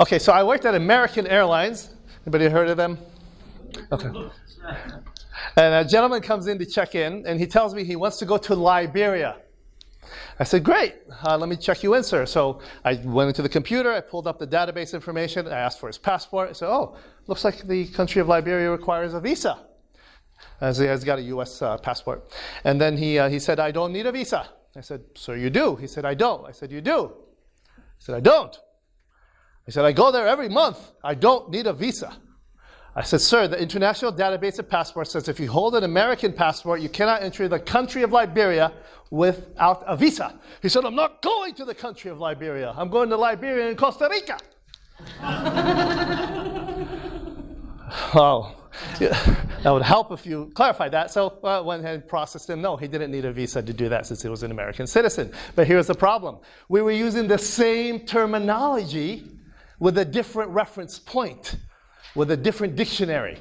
Okay, so I worked at American Airlines. Anybody heard of them? Okay. And a gentleman comes in to check in, and he tells me he wants to go to Liberia. I said, great, let me check you in, sir. So I went into the computer, I pulled up the database information, I asked for his passport. I said, oh, looks like the country of Liberia requires a visa. As he has got a U.S. passport. And then he said, I don't need a visa. I said, sir, you do. He said, I don't. I said, you do. He said, I don't. He said, I go there every month. I don't need a visa. I said, sir, the International Database of Passports says if you hold an American passport, you cannot enter the country of Liberia without a visa. He said, I'm not going to the country of Liberia. I'm going to Liberia and Costa Rica. Oh, yeah, that would help if you clarify that. So I went ahead and processed him. No, he didn't need a visa to do that since he was an American citizen. But here's the problem. We were using the same terminology with a different reference point, with a different dictionary.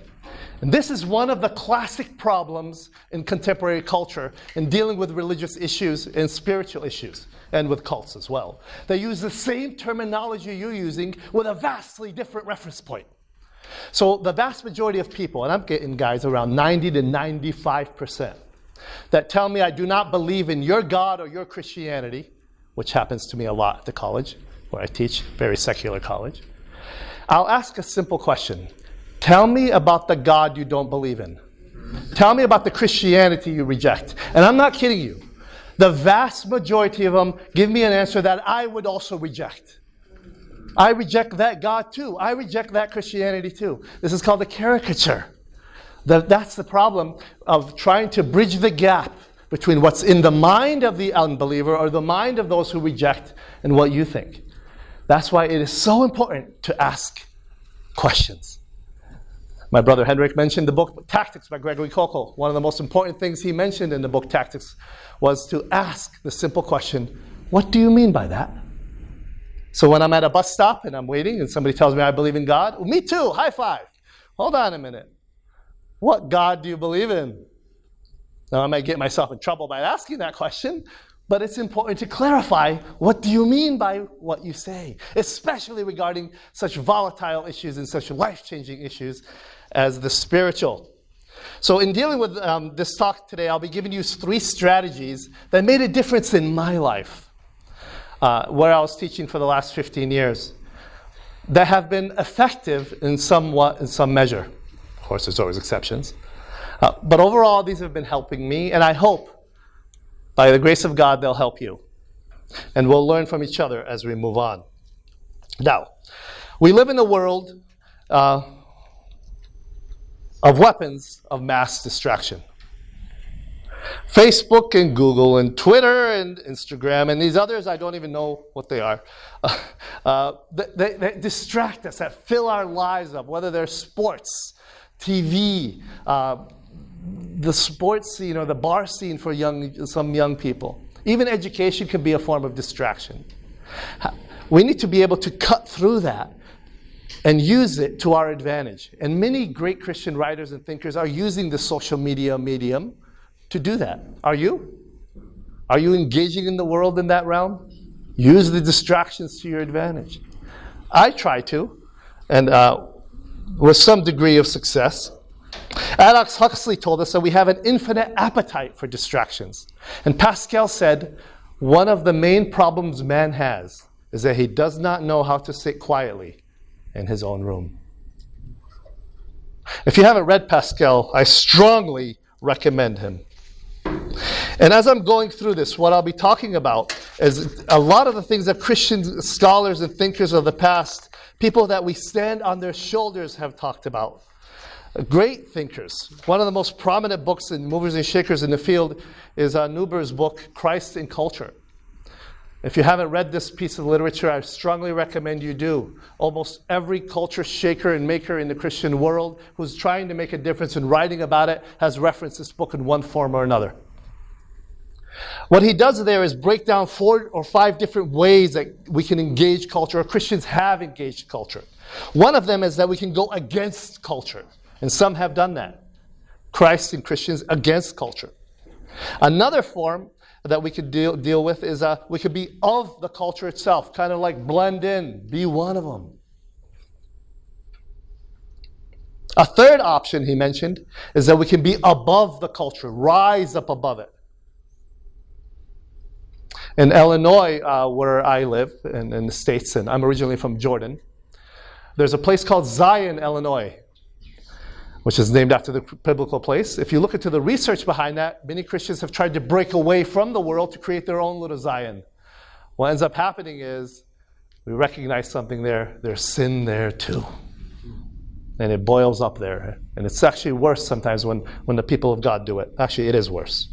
And this is one of the classic problems in contemporary culture in dealing with religious issues and spiritual issues, and with cults as well. They use the same terminology you're using with a vastly different reference point. So the vast majority of people, and I'm getting guys around 90 to 95%, that tell me I do not believe in your God or your Christianity, which happens to me a lot at the college where I teach, very secular college. I'll ask a simple question. Tell me about the God you don't believe in. Tell me about the Christianity you reject. And I'm not kidding you. The vast majority of them give me an answer that I would also reject. I reject that God too. I reject that Christianity too. This is called a caricature. That's the problem of trying to bridge the gap between what's in the mind of the unbeliever or the mind of those who reject and what you think. That's why it is so important to ask questions. My brother Henrik mentioned the book Tactics by Gregory Koukl. One of the most important things he mentioned in the book Tactics was to ask the simple question, what do you mean by that? So when I'm at a bus stop and I'm waiting and somebody tells me I believe in God, well, me too, high five. Hold on a minute. What God do you believe in? Now I might get myself in trouble by asking that question, but it's important to clarify what do you mean by what you say, especially regarding such volatile issues and such life-changing issues as the spiritual. So in dealing with this talk today, I'll be giving you 3 strategies that made a difference in my life, where I was teaching for the last 15 years, that have been effective in some measure. Of course, there's always exceptions. But overall, these have been helping me, and I hope, by the grace of God, they'll help you. And we'll learn from each other as we move on. Now, we live in a world of weapons of mass distraction. Facebook and Google and Twitter and Instagram and these others, I don't even know what they are. They distract us, that fill our lives up, whether they're sports, TV, the sports scene or the bar scene for some young people. Even education can be a form of distraction. We need to be able to cut through that and use it to our advantage. And many great Christian writers and thinkers are using the social media medium to do that. Are you? Are you engaging in the world in that realm? Use the distractions to your advantage. I try to, and with some degree of success. Aldous Huxley told us that we have an infinite appetite for distractions. And Pascal said, one of the main problems man has is that he does not know how to sit quietly in his own room. If you haven't read Pascal, I strongly recommend him. And as I'm going through this, what I'll be talking about is a lot of the things that Christian scholars and thinkers of the past, people that we stand on their shoulders, have talked about. Great thinkers. One of the most prominent books in movers and shakers in the field is Neuber's book, Christ in Culture. If you haven't read this piece of literature, I strongly recommend you do. Almost every culture shaker and maker in the Christian world who's trying to make a difference and writing about it has referenced this book in one form or another. What he does there is break down 4 or 5 different ways that we can engage culture, or Christians have engaged culture. One of them is that we can go against culture. And some have done that. Christ and Christians against culture. Another form that we could deal with is we could be of the culture itself, kind of like blend in, be one of them. A third option he mentioned is that we can be above the culture, rise up above it. In Illinois, where I live, in the States, and I'm originally from Jordan, there's a place called Zion, Illinois, which is named after the biblical place. If you look into the research behind that, many Christians have tried to break away from the world to create their own little Zion. What ends up happening is we recognize something there. There's sin there too. And it boils up there. And it's actually worse sometimes when the people of God do it. Actually, it is worse.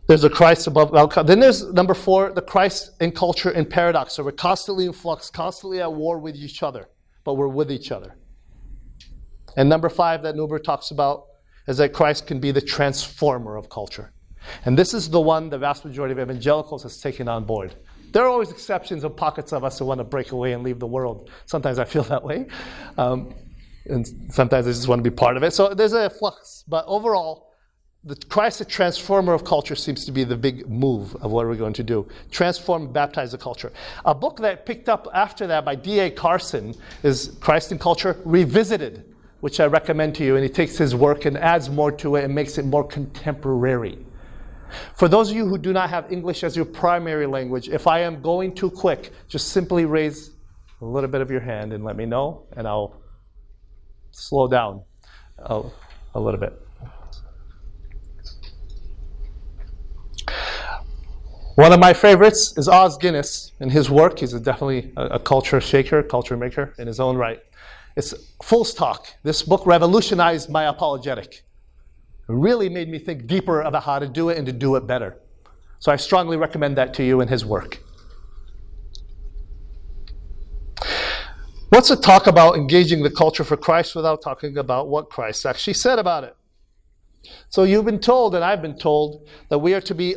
There's a Christ above. Then there's number 4, the Christ in culture and paradox. So we're constantly in flux, constantly at war with each other, but we're with each other. And number 5 that Nuber talks about is that Christ can be the transformer of culture. And this is the one the vast majority of evangelicals has taken on board. There are always exceptions of pockets of us who want to break away and leave the world. Sometimes I feel that way. And sometimes I just want to be part of it. So there's a flux. But overall, the Christ, the transformer of culture, seems to be the big move of what we're going to do. Transform, baptize the culture. A book that picked up after that by D.A. Carson is Christ in Culture Revisited, which I recommend to you. And he takes his work and adds more to it and makes it more contemporary. For those of you who do not have English as your primary language, if I am going too quick, just simply raise a little bit of your hand and let me know, and I'll slow down a little bit. One of my favorites is Os Guinness and his work. He's definitely a culture shaker, culture maker in his own right. It's Fool's Talk. This book revolutionized my apologetic. It really made me think deeper about how to do it and to do it better. So I strongly recommend that to you in his work. What's the talk about engaging the culture for Christ without talking about what Christ actually said about it? So you've been told, and I've been told, that we are to be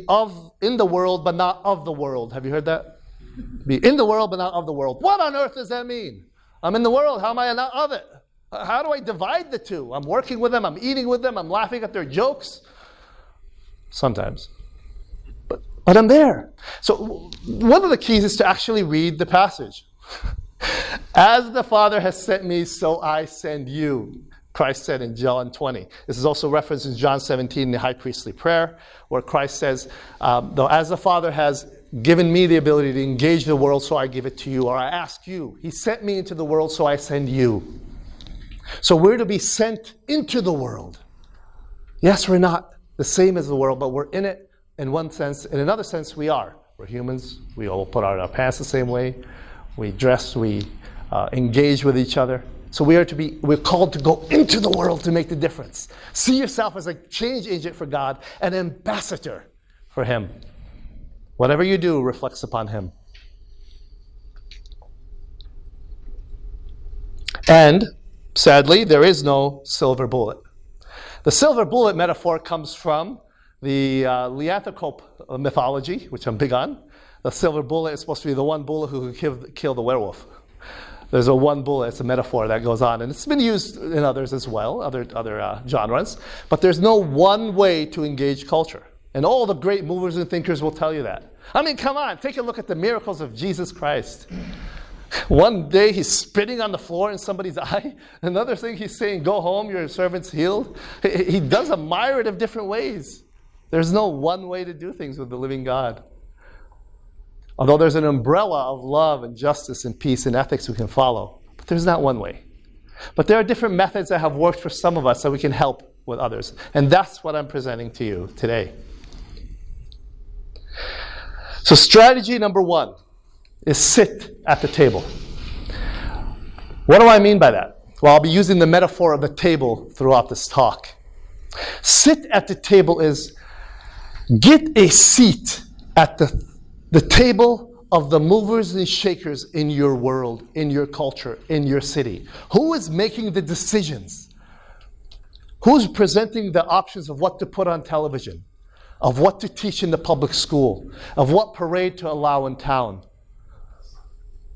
in the world, but not of the world. Have you heard that? Be in the world, but not of the world. What on earth does that mean? I'm in the world. How am I not of it? How do I divide the two? I'm working with them. I'm eating with them. I'm laughing at their jokes. Sometimes. But I'm there. So one of the keys is to actually read the passage. As the Father has sent me, so I send you. Christ said in John 20. This is also referenced in John 17 in the high priestly prayer, where Christ says, though as the Father has given me the ability to engage the world, so I give it to you, or I ask you. He sent me into the world, so I send you. So we're to be sent into the world. Yes, we're not the same as the world, but we're in it in one sense. In another sense, we are. We're humans. We all put on our pants the same way. We dress. We engage with each other. So we're called to go into the world to make the difference. See yourself as a change agent for God, an ambassador for Him. Whatever you do reflects upon Him. And, sadly, there is no silver bullet. The silver bullet metaphor comes from the Leanthrope mythology, which I'm big on. The silver bullet is supposed to be the one bullet who can kill the werewolf. There's a one bullet, it's a metaphor that goes on. And it's been used in others as well, other genres. But there's no one way to engage culture. And all the great movers and thinkers will tell you that. I mean, come on, take a look at the miracles of Jesus Christ. One day he's spitting on the floor in somebody's eye. Another thing he's saying, go home, your servant's healed. He does a myriad of different ways. There's no one way to do things with the living God. Although there's an umbrella of love and justice and peace and ethics we can follow. But there's not one way. But there are different methods that have worked for some of us so we can help with others. And that's what I'm presenting to you today. So strategy number 1 is sit at the table. What do I mean by that? Well, I'll be using the metaphor of the table throughout this talk. Sit at the table is get a seat at the table of the movers and shakers in your world, in your culture, in your city. Who is making the decisions? Who's presenting the options of what to put on television, of what to teach in the public school, of what parade to allow in town,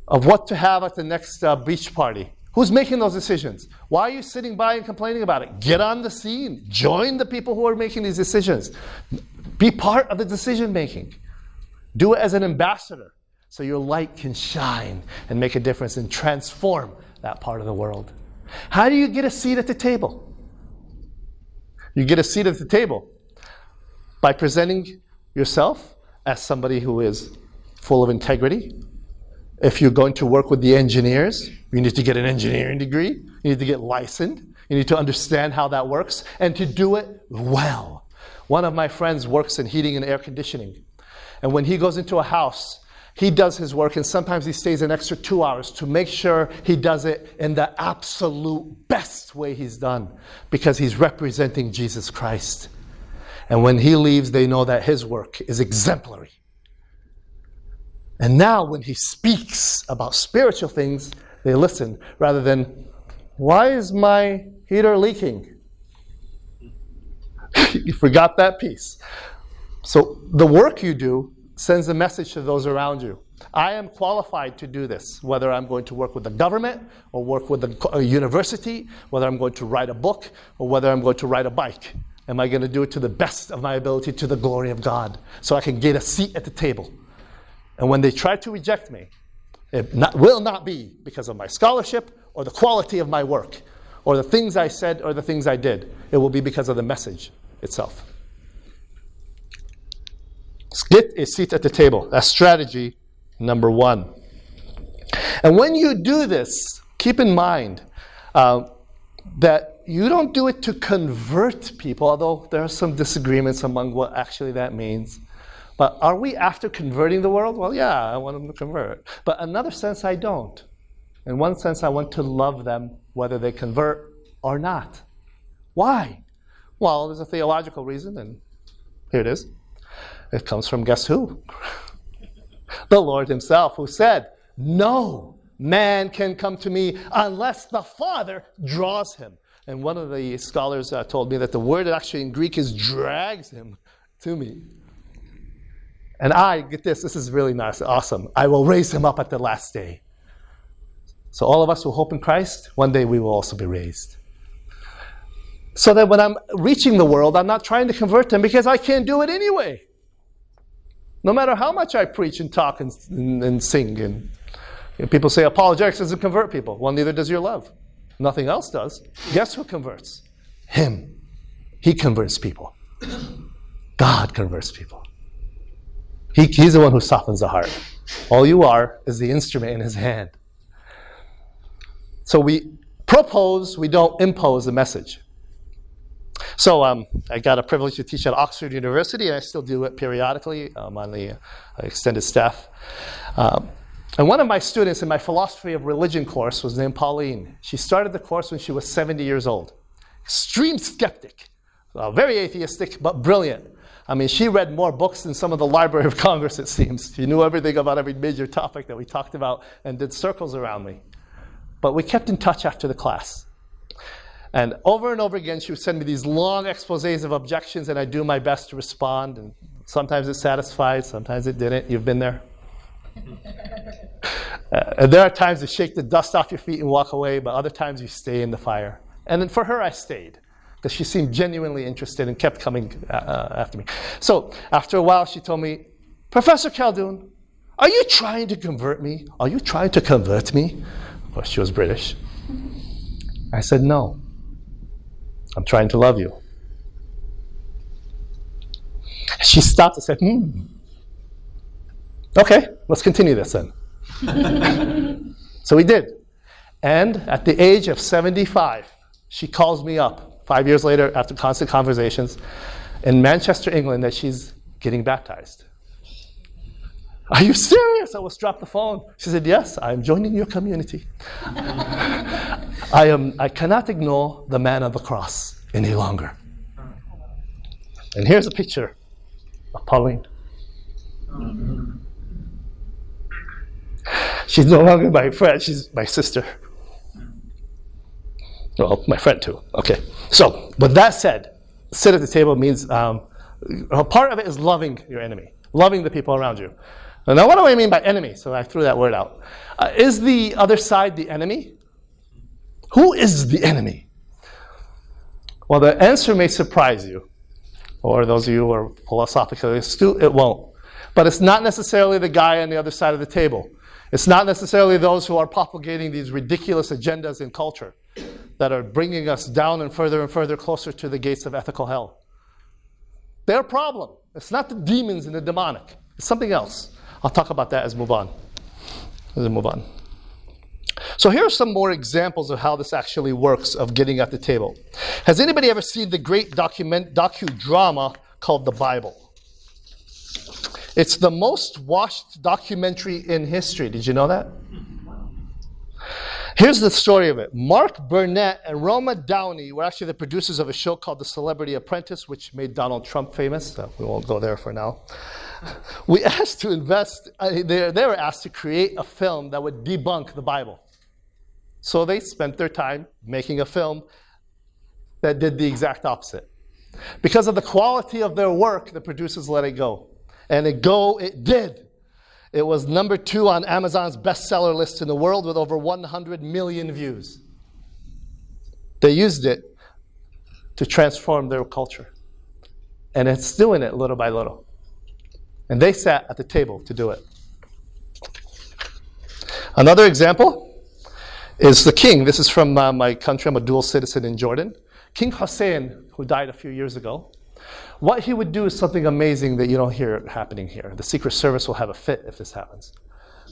of what to have at the next beach party? Who's making those decisions? Why are you sitting by and complaining about it? Get on the scene. Join the people who are making these decisions. Be part of the decision making. Do it as an ambassador so your light can shine and make a difference and transform that part of the world. How do you get a seat at the table? You get a seat at the table by presenting yourself as somebody who is full of integrity. If you're going to work with the engineers, you need to get an engineering degree. You need to get licensed. You need to understand how that works and to do it well. One of my friends works in heating and air conditioning. And when he goes into a house, he does his work, and sometimes he stays an extra 2 hours to make sure he does it in the absolute best way he's done, because he's representing Jesus Christ. And when he leaves, they know that his work is exemplary. And now when he speaks about spiritual things, they listen rather than, why is my heater leaking? You forgot that piece. So the work you do sends a message to those around you. I am qualified to do this, whether I'm going to work with the government or work with a university, whether I'm going to write a book or whether I'm going to ride a bike. Am I going to do it to the best of my ability, to the glory of God, so I can get a seat at the table? And when they try to reject me, it will not be because of my scholarship or the quality of my work or the things I said or the things I did. It will be because of the message itself. Get a seat at the table. That's strategy number 1. And when you do this, keep in mind that you don't do it to convert people, although there are some disagreements among what actually that means. But are we after converting the world? Well, yeah, I want them to convert. But in another sense, I don't. In one sense, I want to love them whether they convert or not. Why? Well, there's a theological reason, and here it is. It comes from guess who? The Lord himself, who said, no man can come to me unless the Father draws him. And one of the scholars told me that the word actually in Greek is drags him to me. And get this is really nice, awesome. I will raise him up at the last day. So all of us who hope in Christ, one day we will also be raised. So that when I'm reaching the world, I'm not trying to convert them because I can't do it anyway. No matter how much I preach and talk and sing. And people say apologetics doesn't convert people. Well, neither does your love. Nothing else does. Guess who converts? Him. He converts people. God converts people. He's the one who softens the heart. All you are is the instrument in his hand. So we propose, we don't impose the message. So I got a privilege to teach at Oxford University, and I still do it periodically. I'm on the extended staff. And one of my students in my philosophy of religion course was named Pauline. She started the course when she was 70 years old. Extreme skeptic, very atheistic, but brilliant. I mean, she read more books than some of the Library of Congress, it seems. She knew everything about every major topic that we talked about and did circles around me. But we kept in touch after the class. And over again, she would send me these long exposés of objections, and I do my best to respond. And sometimes it satisfied, sometimes it didn't. You've been there. And there are times to shake the dust off your feet and walk away, but other times you stay in the fire. And then for her, I stayed, because she seemed genuinely interested and kept coming after me. So after a while, she told me, Professor Khaldun, are you trying to convert me? Are you trying to convert me? Of course, she was British. I said, no. I'm trying to love you. She stopped and said, okay, let's continue this then. So we did. And at the age of 75, she calls me up 5 years later after constant conversations in Manchester, England, that she's getting baptized. Are you serious? I almost dropped the phone. She said, yes, I'm joining your community. I cannot ignore the man of the cross any longer. And here's a picture of Pauline. She's no longer my friend, she's my sister. Well, my friend too. Okay. So, with that said, sit at the table means part of it is loving your enemy, loving the people around you. Now, what do I mean by enemy? So I threw that word out. Is the other side the enemy? Who is the enemy? Well, the answer may surprise you, or those of you who are philosophically astute, it won't. But it's not necessarily the guy on the other side of the table. It's not necessarily those who are propagating these ridiculous agendas in culture that are bringing us down and further closer to the gates of ethical hell. They're a problem. It's not the demons and the demonic. It's something else. I'll talk about that as we move on. So here are some more examples of how this actually works of getting at the table. Has anybody ever seen the great docudrama called The Bible? It's the most watched documentary in history. Did you know that? Here's the story of it. Mark Burnett and Roma Downey were actually the producers of a show called The Celebrity Apprentice, which made Donald Trump famous. So we won't go there for now. They were asked to create a film that would debunk the Bible. So they spent their time making a film that did the exact opposite. Because of the quality of their work, the producers let it go. And it did. It was number 2 on Amazon's bestseller list in the world with over 100 million views. They used it to transform their culture. And it's doing it little by little. And they sat at the table to do it. Another example is the king. This is from my country. I'm a dual citizen in Jordan. King Hussein, who died a few years ago, what he would do is something amazing that you don't hear happening here. The Secret Service will have a fit if this happens.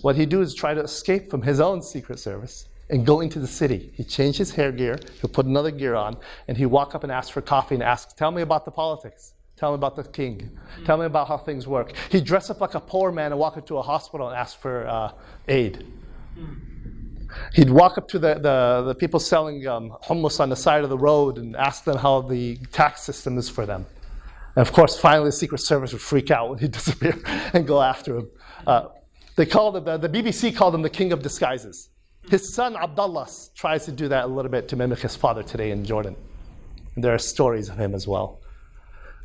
What he'd do is try to escape from his own Secret Service and go into the city. He'd change his hair gear, he'd put another gear on, and he'd walk up and ask for coffee and ask, tell me about the politics. Tell me about the king. Tell me about how things work. He'd dress up like a poor man and walk into a hospital and ask for aid. He'd walk up to the people selling hummus on the side of the road and ask them how the tax system is for them. And of course, finally, the Secret Service would freak out when he'd disappear and go after him. The BBC called him the king of disguises. His son, Abdullah, tries to do that a little bit to mimic his father today in Jordan. And there are stories of him as well.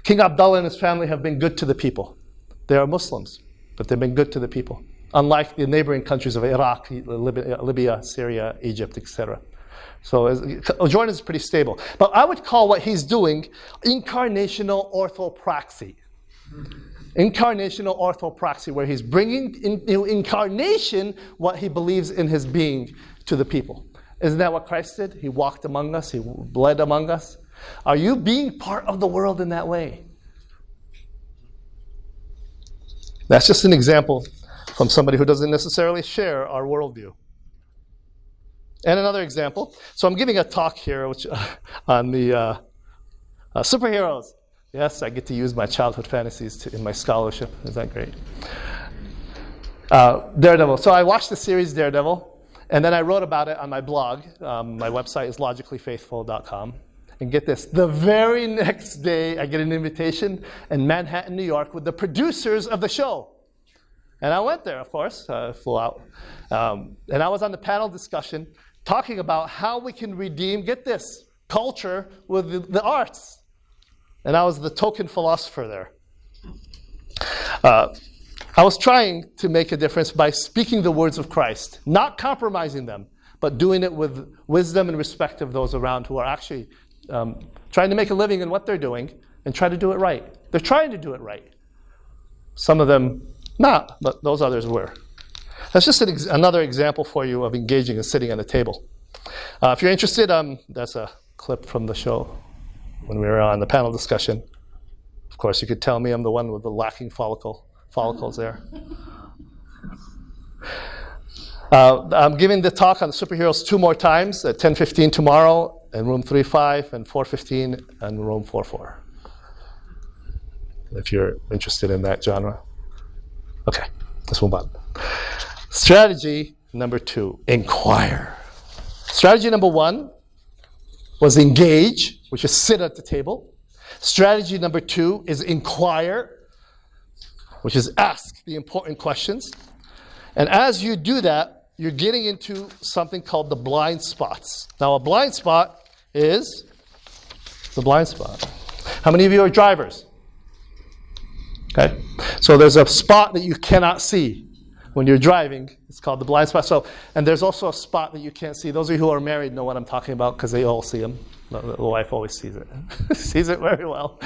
King Abdullah and his family have been good to the people. They are Muslims, but they've been good to the people. Unlike the neighboring countries of Iraq, Libya, Syria, Egypt, etc. So Jordan is pretty stable. But I would call what he's doing incarnational orthopraxy. Incarnational orthopraxy, where he's bringing into incarnation what he believes in his being to the people. Isn't that what Christ did? He walked among us. He bled among us. Are you being part of the world in that way? That's just an example from somebody who doesn't necessarily share our worldview. And another example. So I'm giving a talk here on the superheroes. Yes, I get to use my childhood fantasies in my scholarship. Is that great? Daredevil. So I watched the series Daredevil, and then I wrote about it on my blog. My website is logicallyfaithful.com. And get this, the very next day I get an invitation in Manhattan, New York with the producers of the show. And I went there, of course, flew out. And I was on the panel discussion talking about how we can redeem, get this, culture with the arts. And I was the token philosopher there. I was trying to make a difference by speaking the words of Christ, not compromising them, but doing it with wisdom and respect of those around who are actually trying to make a living in what they're doing and try to do it right. They're trying to do it right. Some of them not, but those others were. That's just another example for you of engaging and sitting on the table. If you're interested, that's a clip from the show when we were on the panel discussion. Of course, you could tell me I'm the one with the lacking follicles there. I'm giving the talk on the superheroes 2 more times at 10:15 tomorrow in room 3-5 and 4:15 in room 4-4. If you're interested in that genre. Okay, let's move on. Strategy number 2, inquire. Strategy number 1 was engage, which is sit at the table. Strategy number 2 is inquire, which is ask the important questions. And as you do that, you're getting into something called the blind spots. Now, a blind spot is the blind spot. How many of you are drivers? Okay, so there's a spot that you cannot see. when you're driving. It's called the blind spot. So, and there's also a spot that you can't see. Those of you who are married know what I'm talking about because they all see them. The wife always sees it. Sees it very well.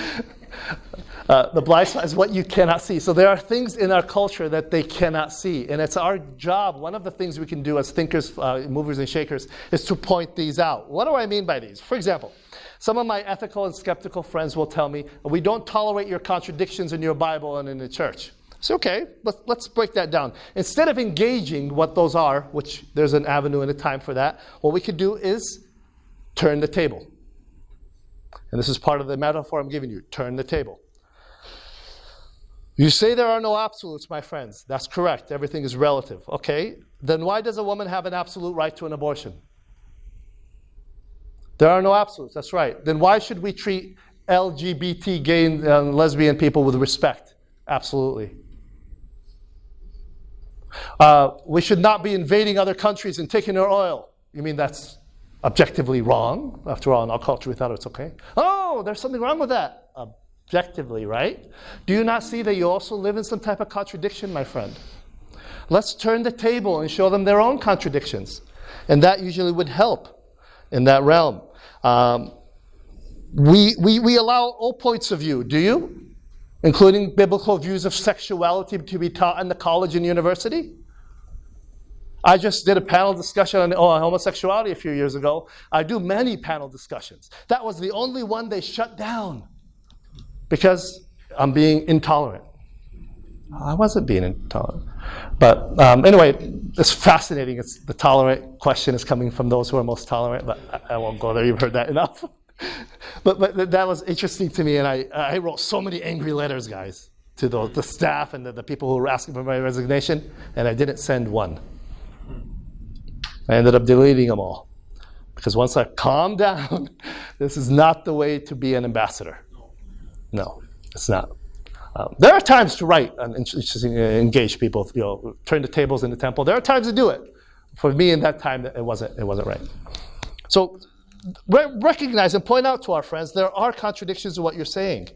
The blind spot is what you cannot see. So there are things in our culture that they cannot see. And it's our job, one of the things we can do as thinkers, movers and shakers, is to point these out. What do I mean by these? For example, some of my ethical and skeptical friends will tell me, we don't tolerate your contradictions in your Bible and in the church. So okay, let's break that down. Instead of engaging what those are, which there's an avenue and a time for that, what we could do is turn the table. And this is part of the metaphor I'm giving you. Turn the table. You say there are no absolutes, my friends. That's correct. Everything is relative. Okay, then why does a woman have an absolute right to an abortion? There are no absolutes. That's right. Then why should we treat LGBT, gay, and lesbian people with respect? Absolutely. We should not be invading other countries and taking their oil. You mean that's objectively wrong? After all, in our culture, we thought it's okay. Oh, there's something wrong with that. Objectively, right? Do you not see that you also live in some type of contradiction, my friend? Let's turn the table and show them their own contradictions. And that usually would help in that realm. We allow all points of view, do you? Including biblical views of sexuality to be taught in the college and university? I just did a panel discussion on homosexuality a few years ago. I do many panel discussions. That was the only one they shut down because I'm being intolerant. I wasn't being intolerant. But anyway, it's fascinating. The tolerant question is coming from those who are most tolerant, but I won't go there. You've heard that enough. But that was interesting to me, and I wrote so many angry letters, guys, to the staff and the people who were asking for my resignation, and I didn't send one. I ended up deleting them all. Because once I calmed down, this is not the way to be an ambassador. No, it's not. There are times to write and engage people, turn the tables in the temple. There are times to do it. For me, in that time, it wasn't right. So recognize and point out to our friends there are contradictions in what you're saying.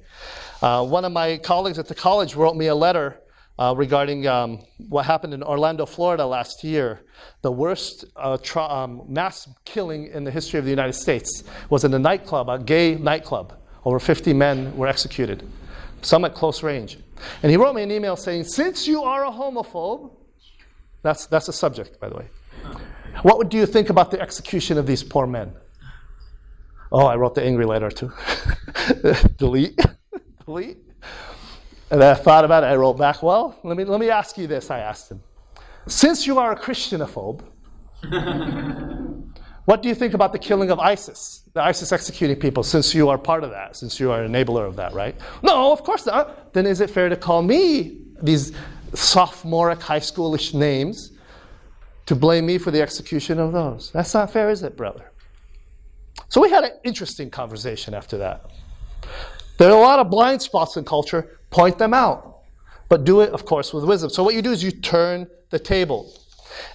One of my colleagues at the college wrote me a letter regarding what happened in Orlando, Florida last year. The worst mass killing in the history of the United States was in a nightclub, a gay nightclub. Over 50 men were executed, some at close range. And he wrote me an email saying, since you are a homophobe, that's a subject, by the way, what do you think about the execution of these poor men? Oh, I wrote the angry letter too. Delete. And I thought about it. I wrote back, well, let me ask you this, I asked him. Since you are a Christianophobe, what do you think about the killing of ISIS? The ISIS executing people, since you are part of that, since you are an enabler of that, right? No, of course not. Then is it fair to call me these sophomoric, high schoolish names to blame me for the execution of those? That's not fair, is it, brother? So we had an interesting conversation after that. There are a lot of blind spots in culture. Point them out. But do it, of course, with wisdom. So what you do is you turn the table.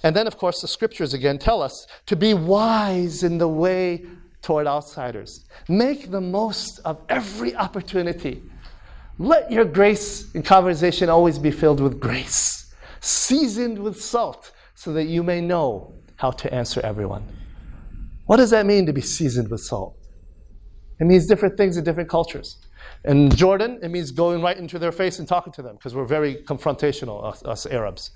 And then, of course, the scriptures again tell us to be wise in the way toward outsiders. Make the most of every opportunity. Let your grace in conversation always be filled with grace, seasoned with salt, so that you may know how to answer everyone. What does that mean to be seasoned with salt? It means different things in different cultures. In Jordan, it means going right into their face and talking to them, because we're very confrontational, us Arabs.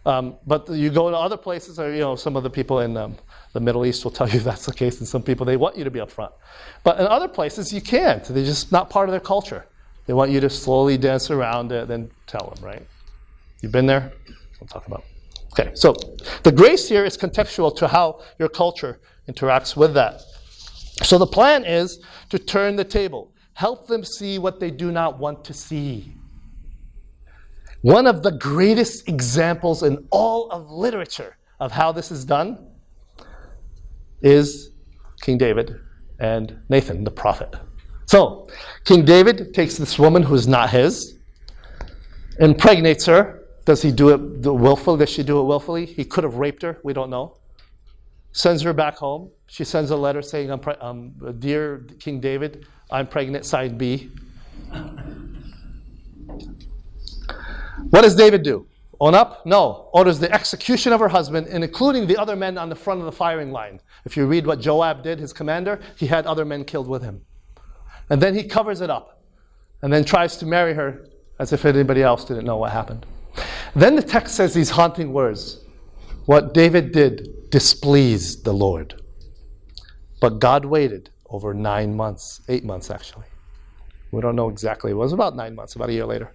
But you go to other places, or some of the people in the Middle East will tell you that's the case, and some people, they want you to be upfront. But in other places, you can't. They're just not part of their culture. They want you to slowly dance around it, then tell them, right? You've been there? I'll talk about. Okay, so the grace here is contextual to how your culture interacts with that. So the plan is to turn the table. Help them see what they do not want to see. One of the greatest examples in all of literature of how this is done is King David and Nathan, the prophet. So, King David takes this woman who's not his, impregnates her. Does he do it willfully? Does she do it willfully? He could have raped her. We don't know. Sends her back home. She sends a letter saying, Dear King David, I'm pregnant, side B. What does David do? own up? No. Orders the execution of her husband, and including the other men on the front of the firing line. If you read what Joab did, his commander, he had other men killed with him. And then he covers it up, and then tries to marry her as if anybody else didn't know what happened. Then the text says these haunting words. What David did displeased the Lord. But God waited over 9 months, 8 months actually. We don't know exactly. It was about 9 months, about a year later.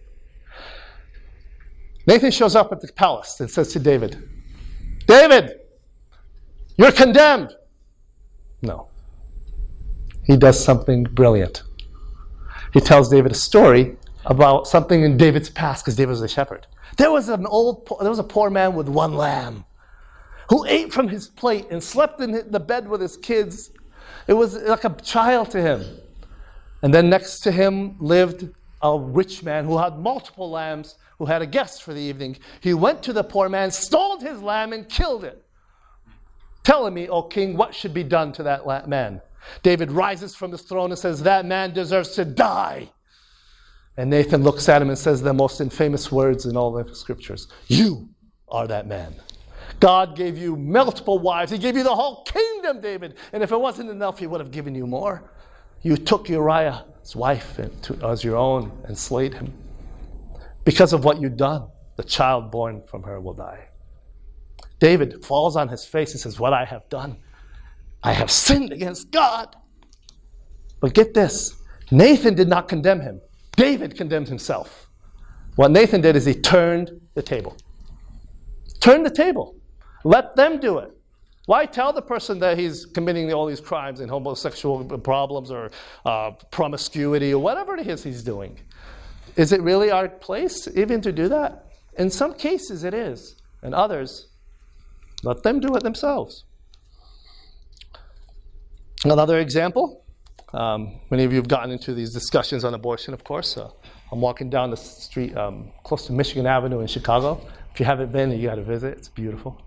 Nathan shows up at the palace and says to David, David, you're condemned. No. He does something brilliant. He tells David a story about something in David's past, because David was a shepherd. There was a poor man with one lamb who ate from his plate and slept in the bed with his kids. It was like a child to him. And then next to him lived a rich man who had multiple lambs, who had a guest for the evening. He went to the poor man, stole his lamb, and killed it. Tell me, O king, what should be done to that man? David rises from his throne and says, that man deserves to die. And Nathan looks at him and says the most infamous words in all the scriptures. You are that man. God gave you multiple wives. He gave you the whole kingdom, David. And if it wasn't enough, he would have given you more. You took Uriah's wife as your own and slayed him. Because of what you've done, the child born from her will die. David falls on his face and says, what I have done, I have sinned against God. But get this, Nathan did not condemn him. David condemned himself. What Nathan did is he turned the table. Turn the table. Let them do it. Why tell the person that he's committing all these crimes and homosexual problems or promiscuity or whatever it is he's doing? Is it really our place even to do that? In some cases it is. In others, let them do it themselves. Another example. Many of you have gotten into these discussions on abortion, of course. I'm walking down the street close to Michigan Avenue in Chicago. If you haven't been, you got to visit. It's beautiful.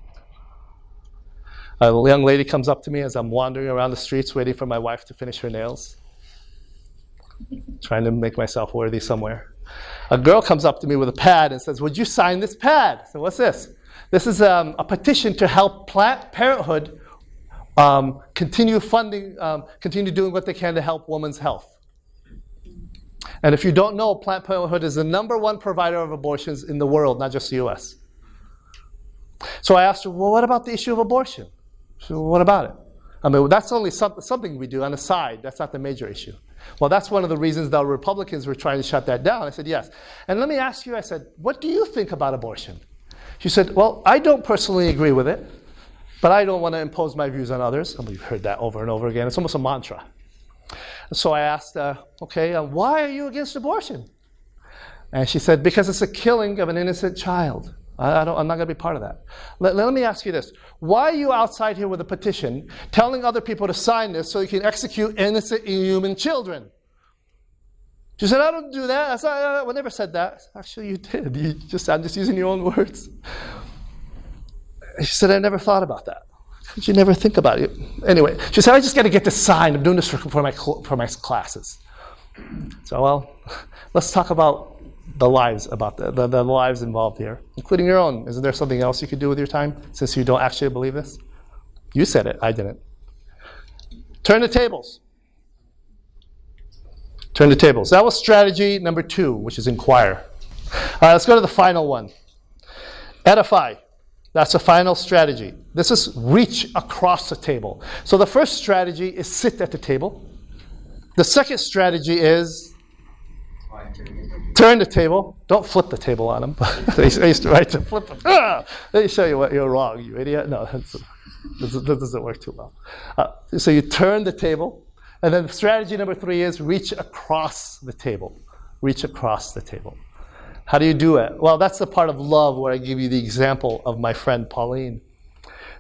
A young lady comes up to me as I'm wandering around the streets waiting for my wife to finish her nails. Trying to make myself worthy somewhere. A girl comes up to me with a pad and says, would you sign this pad? So what's this? This is a petition to help Planned Parenthood continue doing what they can to help women's health. And if you don't know, Planned Parenthood is the #1 provider of abortions in the world, not just the U.S. So I asked her, well, what about the issue of abortion? She said, well, what about it? I mean, that's only something we do on the side. That's not the major issue. Well, that's one of the reasons the Republicans were trying to shut that down. I said, yes. And let me ask you, I said, what do you think about abortion? She said, well, I don't personally agree with it, but I don't want to impose my views on others. And we've heard that over and over again. It's almost a mantra. So I asked, why are you against abortion? And she said, because it's a killing of an innocent child. I'm not going to be part of that. Let me ask you this. Why are you outside here with a petition telling other people to sign this so you can execute innocent human children? She said, I don't do that. I never said that. Actually, you did. I'm just using your own words. She said, I never thought about that. Did you never think about it? Anyway, she said, I just got to get this signed. I'm doing this for my classes. So, well, let's talk about the lives the lives involved here, including your own. Isn't there something else you could do with your time since you don't actually believe this? You said it. I didn't. Turn the tables. Turn the tables. That was strategy number 2, which is inquire. All right, let's go to the final one. Edify. That's the final strategy. This is reach across the table. So the first strategy is sit at the table. The second strategy is turn the table. Don't flip the table on them. I used to write to flip them. Let me show you what you're wrong, you idiot. No, that doesn't work too well. So you turn the table. And then strategy number 3 is reach across the table. Reach across the table. How do you do it? Well, that's the part of love where I give you the example of my friend Pauline.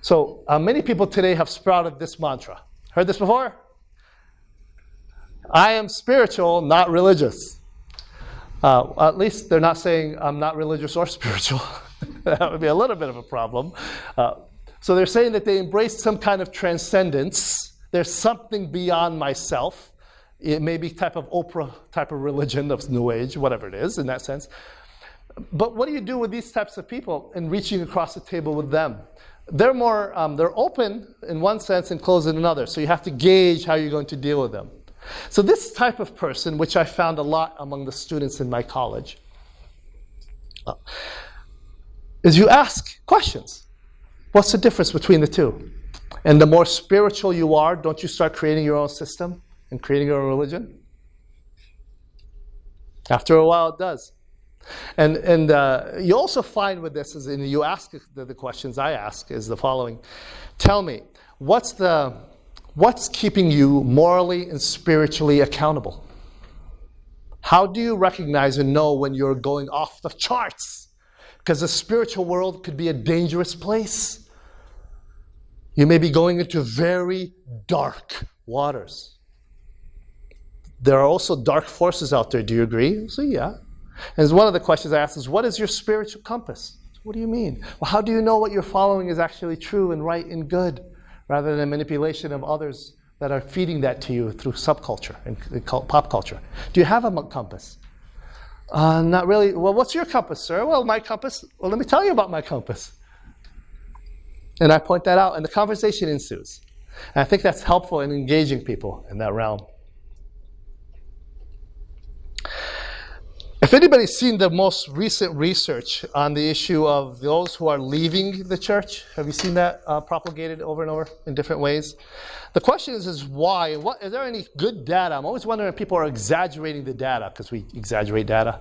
So many people today have sprouted this mantra. Heard this before? I am spiritual, not religious. At least they're not saying I'm not religious or spiritual. That would be a little bit of a problem. So they're saying that they embrace some kind of transcendence. There's something beyond myself. It may be type of Oprah type of religion of New Age, whatever it is in that sense. But what do you do with these types of people in reaching across the table with them? They're more, they're open in one sense and closed in another. So you have to gauge how you're going to deal with them. So this type of person, which I found a lot among the students in my college, is you ask questions. What's the difference between the two? And the more spiritual you are, don't you start creating your own system and creating your own religion? After a while, it does. And you also find with this, is you ask the questions I ask is the following. Tell me, what's keeping you morally and spiritually accountable? How do you recognize and know when you're going off the charts? Because the spiritual world could be a dangerous place. You may be going into very dark waters. There are also dark forces out there. Do you agree? So yeah. And one of the questions I ask is, what is your spiritual compass? What do you mean? Well, how do you know what you're following is actually true and right and good, rather than manipulation of others that are feeding that to you through subculture and pop culture? Do you have a compass? Not really. Well, what's your compass, sir? Well, my compass. Well, let me tell you about my compass. And I point that out, and the conversation ensues. And I think that's helpful in engaging people in that realm. If anybody's seen the most recent research on the issue of those who are leaving the church, have you seen that propagated over and over in different ways? The question is why? And is there any good data? I'm always wondering if people are exaggerating the data, because we exaggerate data.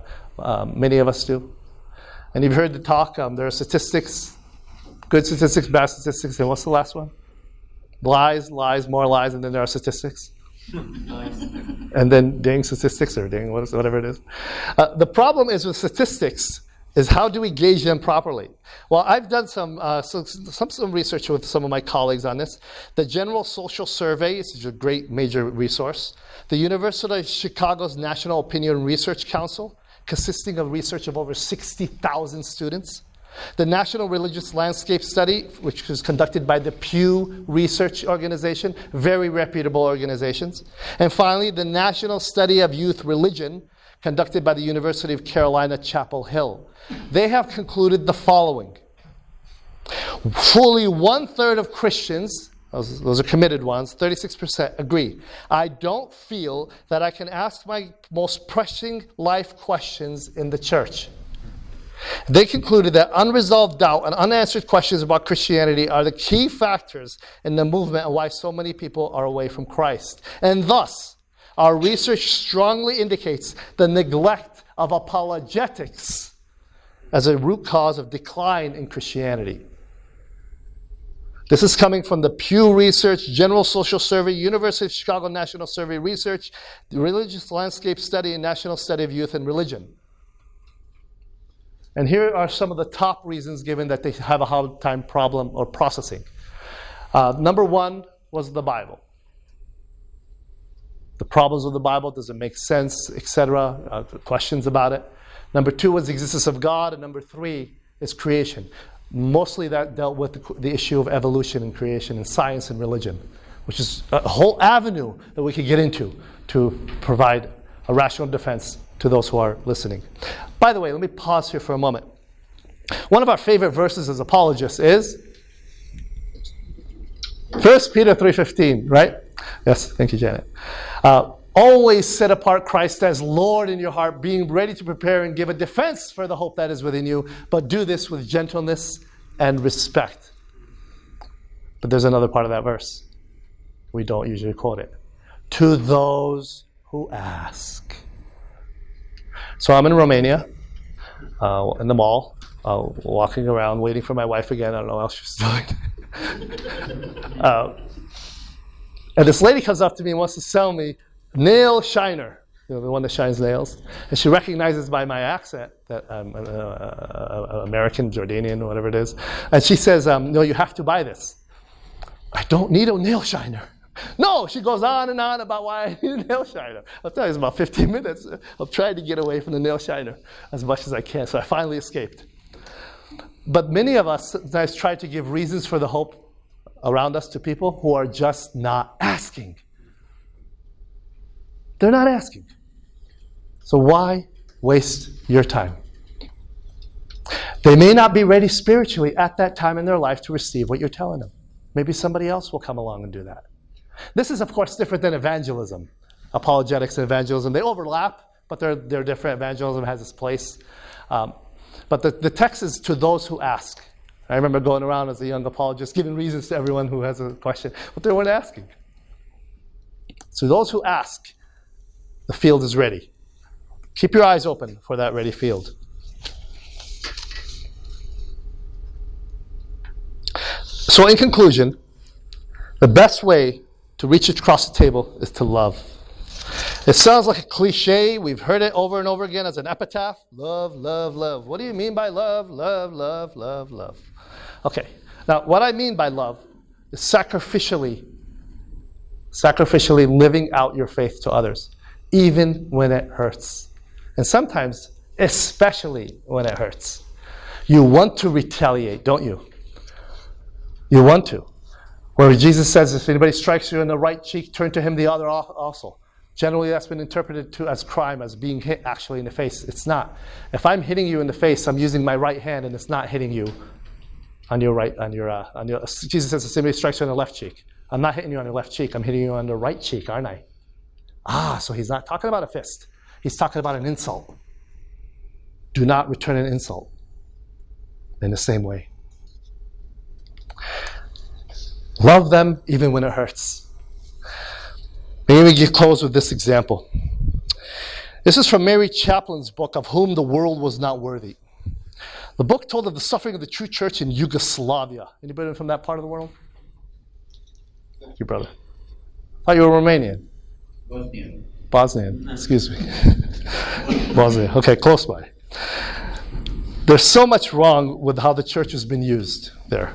Many of us do. And you've heard the talk. There are statistics, good statistics, bad statistics, and what's the last one? Lies, more lies, and then there are statistics. And then ding statistics, or ding whatever it is. The problem is with statistics is how do we gauge them properly? Well, I've done some research with some of my colleagues on this. The General Social Survey is a great major resource. The University of Chicago's National Opinion Research Council, consisting of research of over 60,000 students. The National Religious Landscape Study, which was conducted by the Pew Research Organization, very reputable organizations. And finally, the National Study of Youth Religion, conducted by the University of Carolina, Chapel Hill. They have concluded the following. Fully 1/3 of Christians, those are committed ones, 36% agree. I don't feel that I can ask my most pressing life questions in the church. They concluded that unresolved doubt and unanswered questions about Christianity are the key factors in the movement and why so many people are away from Christ. And thus, our research strongly indicates the neglect of apologetics as a root cause of decline in Christianity. This is coming from the Pew Research, General Social Survey, University of Chicago National Survey Research, the Religious Landscape Study, and National Study of Youth and Religion. And here are some of the top reasons given that they have a hard time problem or processing. Number one was the Bible. The problems with the Bible, does it make sense, etc., questions about it. Number two was the existence of God, and number three is creation. Mostly that dealt with the issue of evolution and creation and science and religion, which is a whole avenue that we could get into to provide a rational defense to those who are listening. By the way, let me pause here for a moment. One of our favorite verses as apologists is 1 Peter 3:15, right? Yes, thank you, Janet. Always set apart Christ as Lord in your heart, being ready to prepare and give a defense for the hope that is within you, but do this with gentleness and respect. But there's another part of that verse. We don't usually quote it. To those who ask. So I'm in Romania, in the mall, walking around, waiting for my wife again. I don't know what else she's doing. And this lady comes up to me and wants to sell me nail shiner, the one that shines nails. And she recognizes by my accent that I'm American, Jordanian, whatever it is. And she says, no, you have to buy this. I don't need a nail shiner. No, she goes on and on about why I need a nail shiner. I'll tell you, it's about 15 minutes of trying to get away from the nail shiner as much as I can. So I finally escaped. But many of us sometimes try to give reasons for the hope around us to people who are just not asking. They're not asking. So why waste your time? They may not be ready spiritually at that time in their life to receive what you're telling them. Maybe somebody else will come along and do that. This is, of course, different than evangelism. Apologetics and evangelism, they overlap, but they're different. Evangelism has its place. But the text is to those who ask. I remember going around as a young apologist, giving reasons to everyone who has a question, but they weren't asking. So those who ask, the field is ready. Keep your eyes open for that ready field. So in conclusion, the best way to reach across the table is to love. It sounds like a cliche. We've heard it over and over again as an epitaph. Love, love, love. What do you mean by love? Love, love, love, love. Okay. Now, what I mean by love is sacrificially living out your faith to others, even when it hurts. And sometimes, especially when it hurts. You want to retaliate, don't you? You want to. Where Jesus says, if anybody strikes you in the right cheek, turn to him the other also. Generally, that's been interpreted as crime, as being hit actually in the face. It's not. If I'm hitting you in the face, I'm using my right hand, and it's not hitting you on your right, Jesus says, if somebody strikes you on the left cheek, I'm not hitting you on the left cheek, I'm hitting you on the right cheek, aren't I? So he's not talking about a fist. He's talking about an insult. Do not return an insult in the same way. Love them even when it hurts. Maybe we close with this example. This is from Mary Chaplin's book, Of Whom the World Was Not Worthy. The book told of the suffering of the true church in Yugoslavia. Anybody from that part of the world? Thank you, brother. I thought you were Romanian. Bosnian, excuse me. Bosnia, okay, close by. There's so much wrong with how the church has been used there,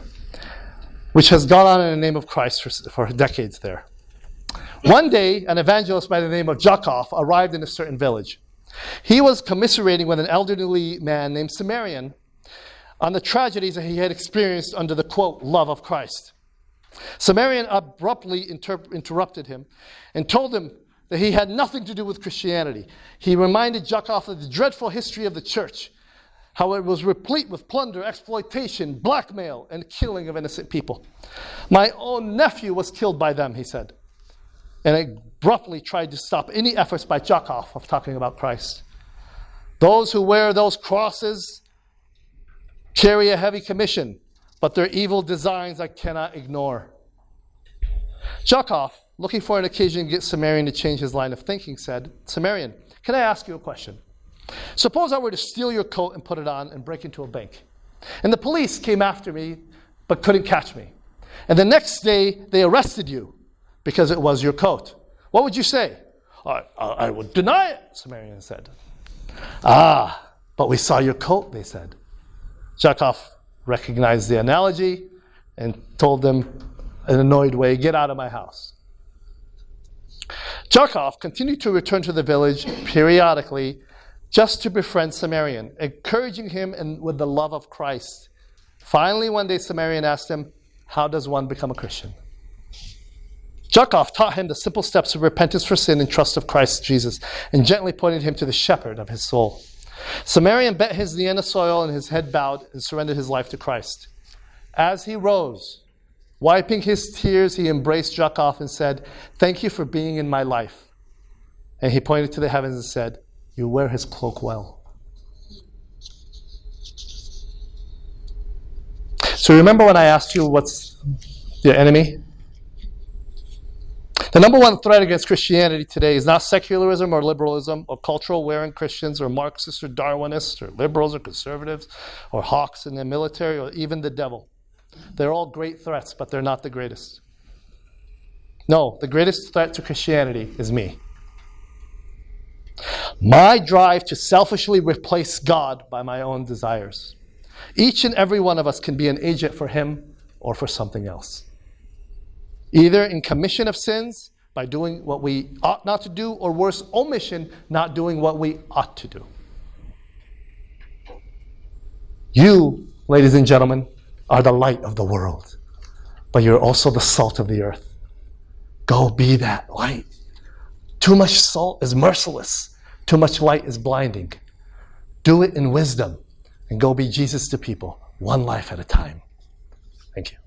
which has gone on in the name of Christ for decades there. One day, an evangelist by the name of Jakov arrived in a certain village. He was commiserating with an elderly man named Samarian on the tragedies that he had experienced under the, quote, love of Christ. Samarian abruptly interrupted him and told him that he had nothing to do with Christianity. He reminded Jakov of the dreadful history of the church, how it was replete with plunder, exploitation, blackmail, and killing of innocent people. My own nephew was killed by them, he said, and abruptly tried to stop any efforts by Jakov of talking about Christ. Those who wear those crosses carry a heavy commission, but their evil designs I cannot ignore. Jakov, looking for an occasion to get Samarian to change his line of thinking, said, Samarian, can I ask you a question? Suppose I were to steal your coat and put it on and break into a bank. And the police came after me, but couldn't catch me. And the next day, they arrested you because it was your coat. What would you say? I would deny it, Samarian said. But we saw your coat, they said. Jakov recognized the analogy and told them in an annoyed way, get out of my house. Jakov continued to return to the village periodically just to befriend Samarian, encouraging him with the love of Christ. Finally, one day, Samarian asked him, how does one become a Christian? Jakov taught him the simple steps of repentance for sin and trust of Christ Jesus, and gently pointed him to the shepherd of his soul. Samarian bent his knee in the soil, and his head bowed, and surrendered his life to Christ. As he rose, wiping his tears, he embraced Jakov and said, thank you for being in my life. And he pointed to the heavens and said, you wear his cloak well. So remember when I asked you what's the enemy? The number one threat against Christianity today is not secularism or liberalism or cultural wearing Christians or Marxists or Darwinists or liberals or conservatives or hawks in the military or even the devil. They're all great threats, but they're not the greatest. No, the greatest threat to Christianity is me. My drive to selfishly replace God by my own desires. Each and every one of us can be an agent for him or for something else. Either in commission of sins, by doing what we ought not to do, or worse, omission, not doing what we ought to do. You, ladies and gentlemen, are the light of the world, but you're also the salt of the earth. Go be that light. Too much salt is merciless. Too much light is blinding. Do it in wisdom and go be Jesus to people, one life at a time. Thank you.